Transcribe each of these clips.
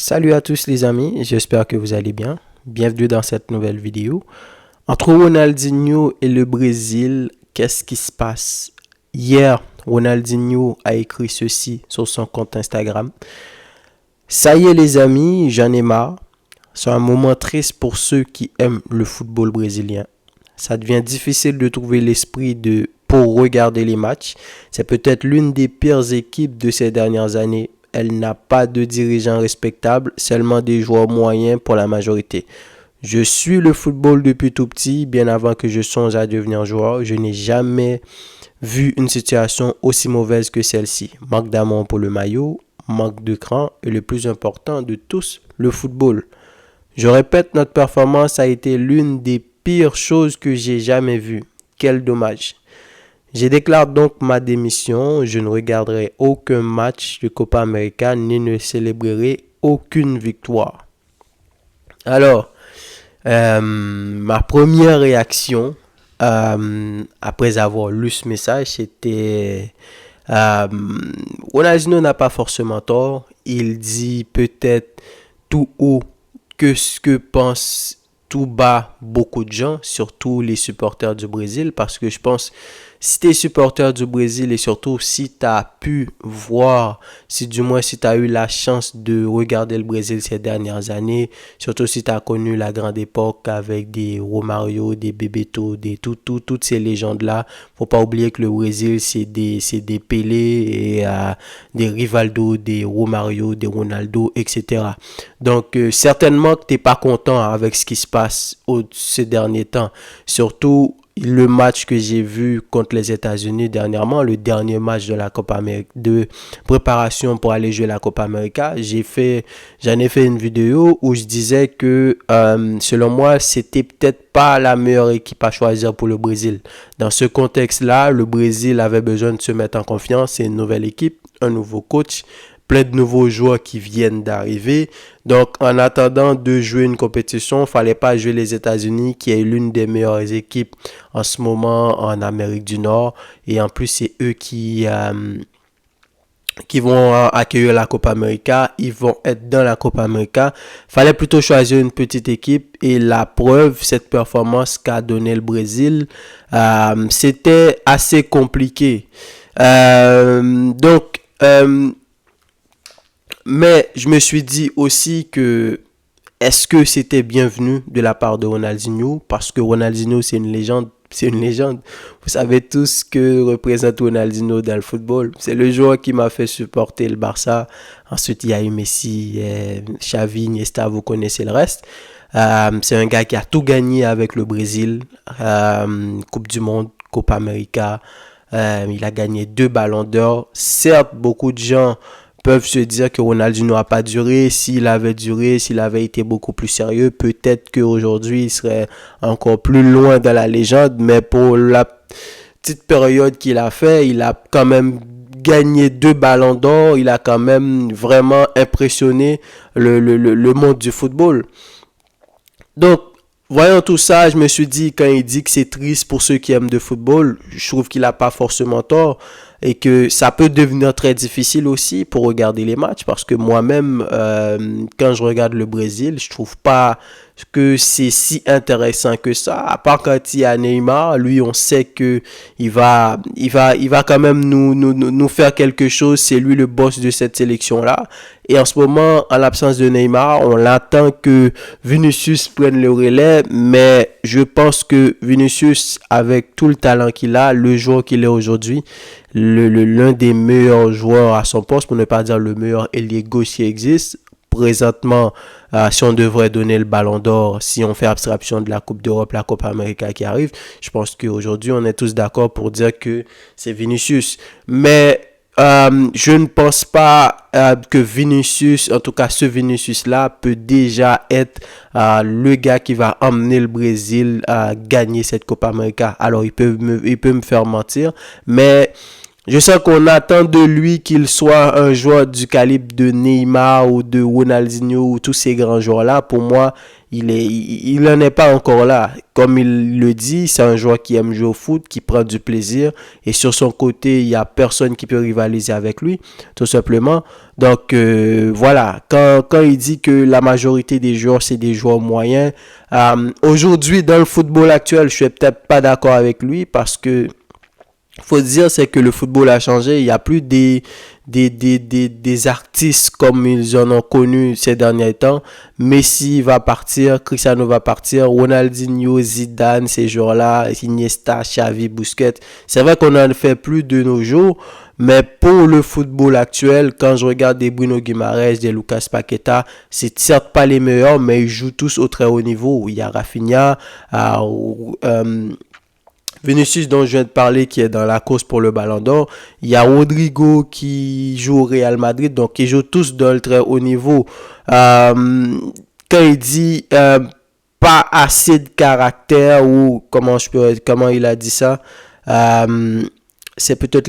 Salut à tous les amis, j'espère que vous allez bien. Bienvenue dans cette nouvelle vidéo. Entre Ronaldinho et le Brésil, qu'est-ce qui se passe? Hier, Ronaldinho a écrit ceci sur son compte Instagram. Ça y est les amis, j'en ai marre. C'est un moment triste pour ceux qui aiment le football brésilien. Ça devient difficile de trouver l'esprit pour regarder les matchs. C'est peut-être l'une des pires équipes de ces dernières années. Elle n'a pas de dirigeants respectables, seulement des joueurs moyens pour la majorité. Je suis le football depuis tout petit, bien avant que je songe à devenir joueur. Je n'ai jamais vu une situation aussi mauvaise que celle-ci. Manque d'amour pour le maillot, manque de cran et le plus important de tous, le football. Je répète, notre performance a été l'une des pires choses que j'ai jamais vues. Quel dommage. Je déclare donc ma démission. Je ne regarderai aucun match de Copa América ni ne célébrerai aucune victoire. Alors, ma première réaction après avoir lu ce message, c'était Ronaldinho n'a pas forcément tort. Il dit peut-être tout haut que ce que pensent tout bas beaucoup de gens, surtout les supporters du Brésil, parce que je pense si tu es supporter du Brésil et surtout si tu as pu voir, si du moins si tu as eu la chance de regarder le Brésil ces dernières années, surtout si tu as connu la grande époque avec des Romario, des Bebeto, toutes ces légendes-là, faut pas oublier que le Brésil c'est des Pelé et des Rivaldo, des Romario, des Ronaldo, etc. Donc certainement que tu n'es pas content avec ce qui se passe ces derniers temps, surtout le match que j'ai vu contre les États-Unis dernièrement, le dernier match de la Copa América, de préparation pour aller jouer la Copa América, j'en ai fait une vidéo où je disais que selon moi, c'était peut-être pas la meilleure équipe à choisir pour le Brésil. Dans ce contexte-là, le Brésil avait besoin de se mettre en confiance. C'est une nouvelle équipe, un nouveau coach, plein de nouveaux joueurs qui viennent d'arriver. Donc, en attendant de jouer une compétition, il ne fallait pas jouer les États-Unis, qui est l'une des meilleures équipes en ce moment en Amérique du Nord. Et en plus, c'est eux qui vont accueillir la Copa América. Ils vont être dans la Copa América. Il fallait plutôt choisir une petite équipe. Et la preuve, cette performance qu'a donné le Brésil, c'était assez compliqué. Mais je me suis dit aussi que est-ce que c'était bienvenu de la part de Ronaldinho? Parce que Ronaldinho, c'est une légende. C'est une légende. Vous savez tous ce que représente Ronaldinho dans le football. C'est le joueur qui m'a fait supporter le Barça. Ensuite, il y a eu Messi, Xavi, Iniesta, vous connaissez le reste. C'est un gars qui a tout gagné avec le Brésil. Coupe du Monde, Copa América. Il a gagné 2 ballons d'or. Certes, beaucoup de gens peuvent se dire que Ronaldinho n'a pas duré. S'il avait duré, s'il avait été beaucoup plus sérieux, peut-être qu'aujourd'hui, il serait encore plus loin dans la légende. Mais pour la petite période qu'il a fait, il a quand même gagné 2 ballons d'or. Il a quand même vraiment impressionné le monde du football. Donc, voyant tout ça, je me suis dit, quand il dit que c'est triste pour ceux qui aiment le football, je trouve qu'il n'a pas forcément tort. Et que ça peut devenir très difficile aussi pour regarder les matchs. Parce que moi-même, quand je regarde le Brésil, je trouve pas que c'est si intéressant que ça. À part quand il y a Neymar, lui, on sait que il va quand même nous faire quelque chose. C'est lui le boss de cette sélection-là. Et en ce moment, en l'absence de Neymar, on attend que Vinicius prenne le relais. Mais je pense que Vinicius, avec tout le talent qu'il a, le joueur qu'il est aujourd'hui, l'un des meilleurs joueurs à son poste, pour ne pas dire le meilleur ailier gauche qui existe. Présentement, si on devrait donner le ballon d'or, si on fait abstraction de la Coupe d'Europe, la Copa América qui arrive, je pense qu'aujourd'hui, on est tous d'accord pour dire que c'est Vinicius. Mais je ne pense pas que Vinicius, en tout cas ce Vinicius-là, peut déjà être le gars qui va emmener le Brésil à gagner cette Copa América. Alors, il peut me faire mentir, mais Je sens qu'on attend de lui qu'il soit un joueur du calibre de Neymar ou de Ronaldinho ou tous ces grands joueurs-là. Pour moi, il en est pas encore là. Comme il le dit, c'est un joueur qui aime jouer au foot, qui prend du plaisir. Et sur son côté, il n'y a personne qui peut rivaliser avec lui, tout simplement. Donc, voilà. Quand il dit que la majorité des joueurs, c'est des joueurs moyens, aujourd'hui, dans le football actuel, je suis peut-être pas d'accord avec lui parce que faut dire, c'est que le football a changé. Il n'y a plus des artistes comme ils en ont connu ces derniers temps. Messi va partir, Cristiano va partir, Ronaldinho, Zidane, ces joueurs-là, Iniesta, Xavi, Busquets. C'est vrai qu'on n'en fait plus de nos jours. Mais pour le football actuel, quand je regarde des Bruno Guimaraes, des Lucas Paqueta, c'est certes pas les meilleurs, mais ils jouent tous au très haut niveau. Il y a Rafinha, Vinicius dont je viens de parler qui est dans la course pour le Ballon d'Or. Il y a Rodrigo qui joue au Real Madrid, donc ils jouent tous dans le très haut niveau. Quand il dit pas assez de caractère ou comment il a dit ça, c'est peut-être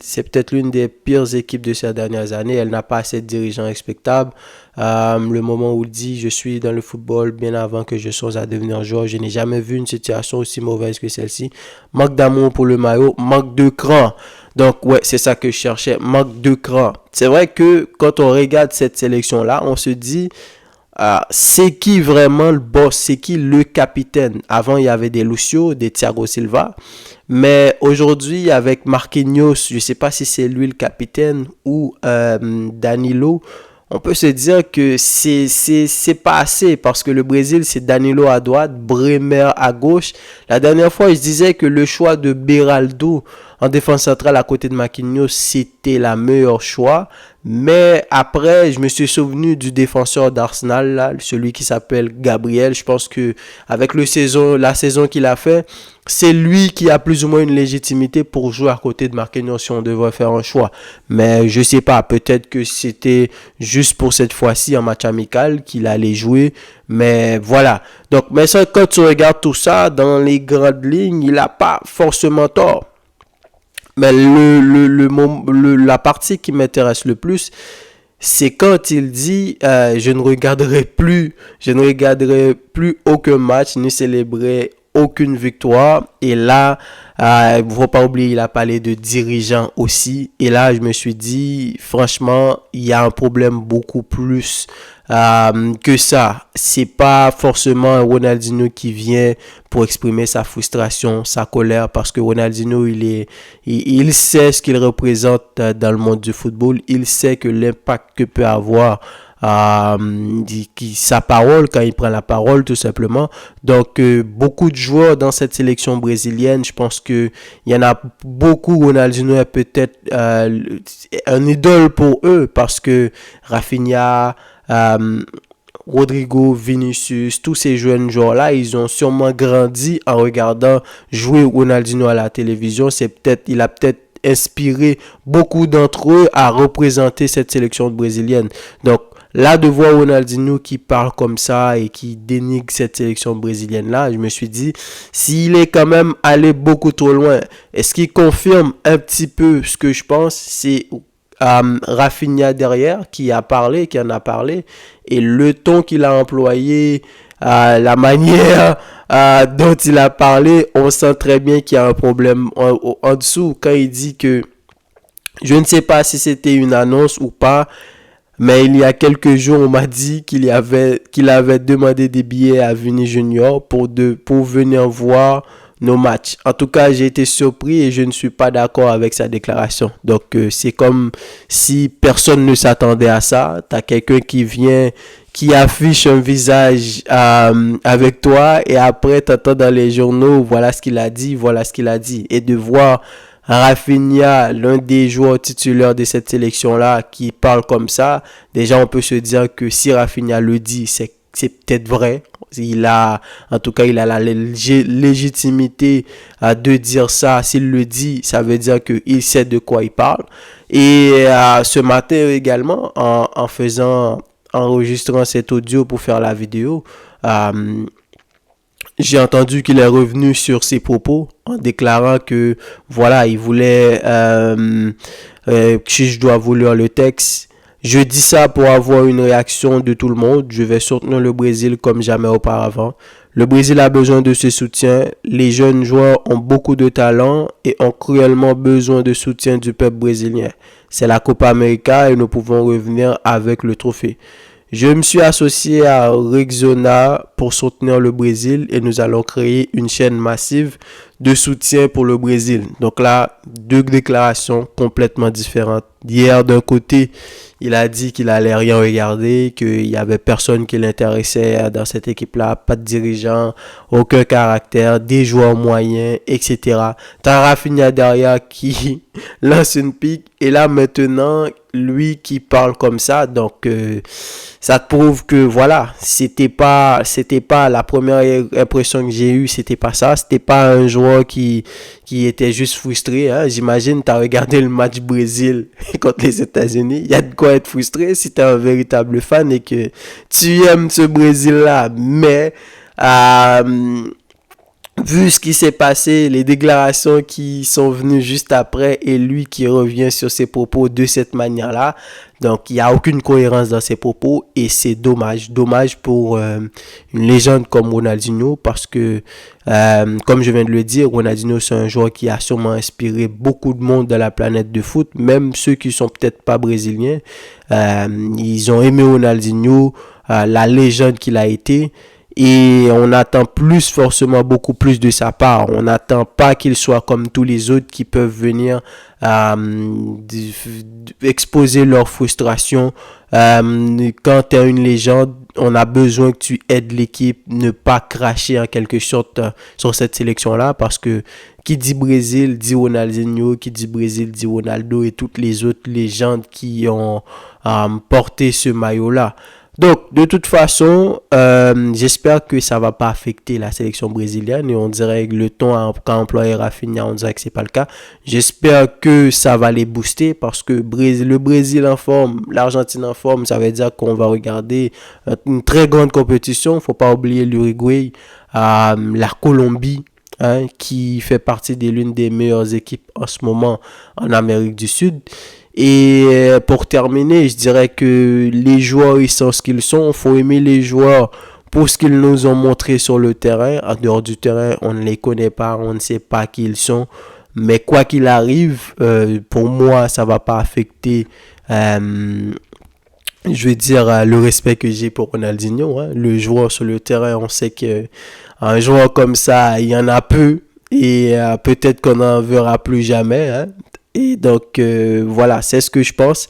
c'est peut-être l'une des pires équipes de ces dernières années. Elle n'a pas assez de dirigeants respectables. Le moment où il dit je suis dans le football bien avant que je sois à devenir joueur, je n'ai jamais vu une situation aussi mauvaise que celle-ci. Manque d'amour pour le maillot, manque de cran. Donc ouais, c'est ça que je cherchais, manque de cran. C'est vrai que quand on regarde cette sélection-là, on se dit c'est qui vraiment le boss, c'est qui le capitaine. Avant il y avait des Lucio, des Thiago Silva, mais aujourd'hui avec Marquinhos, je ne sais pas si c'est lui le capitaine ou Danilo. On peut se dire que c'est pas assez parce que le Brésil, c'est Danilo à droite, Bremer à gauche. La dernière fois, je disais que le choix de Beraldo en défense centrale à côté de Marquinhos, c'était la meilleure choix. Mais après, je me suis souvenu du défenseur d'Arsenal, là, celui qui s'appelle Gabriel. Je pense que avec la saison qu'il a fait, c'est lui qui a plus ou moins une légitimité pour jouer à côté de Marquinhos si on devrait faire un choix. Mais je sais pas, peut-être que c'était juste pour cette fois-ci en match amical qu'il allait jouer. Mais voilà. Donc, mais ça, quand tu regardes tout ça, dans les grandes lignes, il n'a pas forcément tort. Mais la partie qui m'intéresse le plus, c'est quand il dit je ne regarderai plus aucun match ni célébrer aucune victoire. Et là, il ne faut pas oublier, il a parlé de dirigeants aussi. Et là, je me suis dit, franchement, il y a un problème beaucoup plus que ça. C'est pas forcément Ronaldinho qui vient pour exprimer sa frustration, sa colère, parce que Ronaldinho, il sait ce qu'il représente dans le monde du football. Il sait que l'impact que peut avoir sa parole quand il prend la parole tout simplement. Donc beaucoup de joueurs dans cette sélection brésilienne, je pense que il y en a beaucoup. Ronaldinho est peut-être un idole pour eux parce que Rafinha, Rodrigo, Vinicius, tous ces jeunes joueurs-là, ils ont sûrement grandi en regardant jouer Ronaldinho à la télévision. Il a peut-être inspiré beaucoup d'entre eux à représenter cette sélection brésilienne. Donc là, de voir Ronaldinho qui parle comme ça et qui dénigre cette sélection brésilienne-là, je me suis dit, s'il est quand même allé beaucoup trop loin, est-ce qu'il confirme un petit peu ce que je pense? C'est Rafinha derrière qui en a parlé, et le ton qu'il a employé, la manière dont il a parlé, on sent très bien qu'il y a un problème en dessous. Quand il dit que je ne sais pas si c'était une annonce ou pas, mais il y a quelques jours, on m'a dit qu'il avait demandé des billets à Vini Junior pour venir voir nos matchs. En tout cas, j'ai été surpris et je ne suis pas d'accord avec sa déclaration. Donc, c'est comme si personne ne s'attendait à ça. Tu as quelqu'un qui vient, qui affiche un visage avec toi, et après, tu entends dans les journaux, voilà ce qu'il a dit, voilà ce qu'il a dit. Et de voir Rafinha, l'un des joueurs titulaires de cette sélection-là, qui parle comme ça, déjà on peut se dire que si Rafinha le dit, c'est peut-être vrai. En tout cas, il a la légitimité de dire ça. S'il le dit, ça veut dire qu'il sait de quoi il parle. Et ce matin également, en enregistrant cet audio pour faire la vidéo, j'ai entendu qu'il est revenu sur ses propos en déclarant que voilà, il voulait, si je dois vous lire le texte, je dis ça pour avoir une réaction de tout le monde. Je vais soutenir le Brésil comme jamais auparavant. Le Brésil a besoin de ce soutien. Les jeunes joueurs ont beaucoup de talent et ont cruellement besoin de soutien du peuple brésilien. C'est la Copa América et nous pouvons revenir avec le trophée. Je me suis associé à Rexona pour soutenir le Brésil et nous allons créer une chaîne massive de soutien pour le Brésil. Donc là, deux déclarations complètement différentes. Hier, d'un côté, il a dit qu'il allait rien regarder, qu'il y avait personne qui l'intéressait dans cette équipe-là, pas de dirigeant, aucun caractère, des joueurs moyens, etc. T'as Rafinha derrière qui lance une pique et là maintenant, lui qui parle comme ça, donc ça te prouve que voilà, c'était pas la première impression que j'ai eue, c'était pas ça, c'était pas un joueur qui était juste frustré, hein. J'imagine tu as regardé le match Brésil contre les États-Unis, il y a de quoi être frustré si tu es un véritable fan et que tu aimes ce Brésil là, mais vu ce qui s'est passé, les déclarations qui sont venues juste après et lui qui revient sur ses propos de cette manière-là, donc il n'y a aucune cohérence dans ses propos et c'est dommage. Dommage pour une légende comme Ronaldinho parce que, comme je viens de le dire, Ronaldinho c'est un joueur qui a sûrement inspiré beaucoup de monde de la planète de foot, même ceux qui sont peut-être pas brésiliens. Ils ont aimé Ronaldinho, la légende qu'il a été. Et on attend plus, forcément beaucoup plus de sa part. On n'attend pas qu'il soit comme tous les autres qui peuvent venir exposer leur frustration. Quand tu es une légende, on a besoin que tu aides l'équipe, ne pas cracher en quelque sorte sur cette sélection-là parce que qui dit Brésil dit Ronaldinho, qui dit Brésil dit Ronaldo et toutes les autres légendes qui ont porté ce maillot-là. Donc, de toute façon, j'espère que ça va pas affecter la sélection brésilienne et on dirait que le ton qu'a employé Rafinha, on dirait que c'est pas le cas. J'espère que ça va les booster parce que le Brésil en forme, l'Argentine en forme, ça veut dire qu'on va regarder une très grande compétition. Faut pas oublier l'Uruguay, la Colombie, hein, qui fait partie de l'une des meilleures équipes en ce moment en Amérique du Sud. Et pour terminer, je dirais que les joueurs, ils sont ce qu'ils sont. Il faut aimer les joueurs pour ce qu'ils nous ont montré sur le terrain. En dehors du terrain, on ne les connaît pas, on ne sait pas qui ils sont. Mais quoi qu'il arrive, pour moi, ça ne va pas affecter, je vais dire, le respect que j'ai pour Ronaldinho. Hein. Le joueur sur le terrain, on sait qu'un joueur comme ça, il y en a peu. Et peut-être qu'on n'en verra plus jamais. Hein. Et donc, voilà, c'est ce que je pense.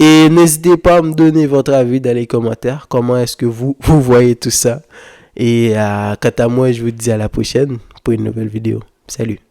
Et n'hésitez pas à me donner votre avis dans les commentaires. Comment est-ce que vous voyez tout ça? Et quant à moi, je vous dis à la prochaine pour une nouvelle vidéo. Salut!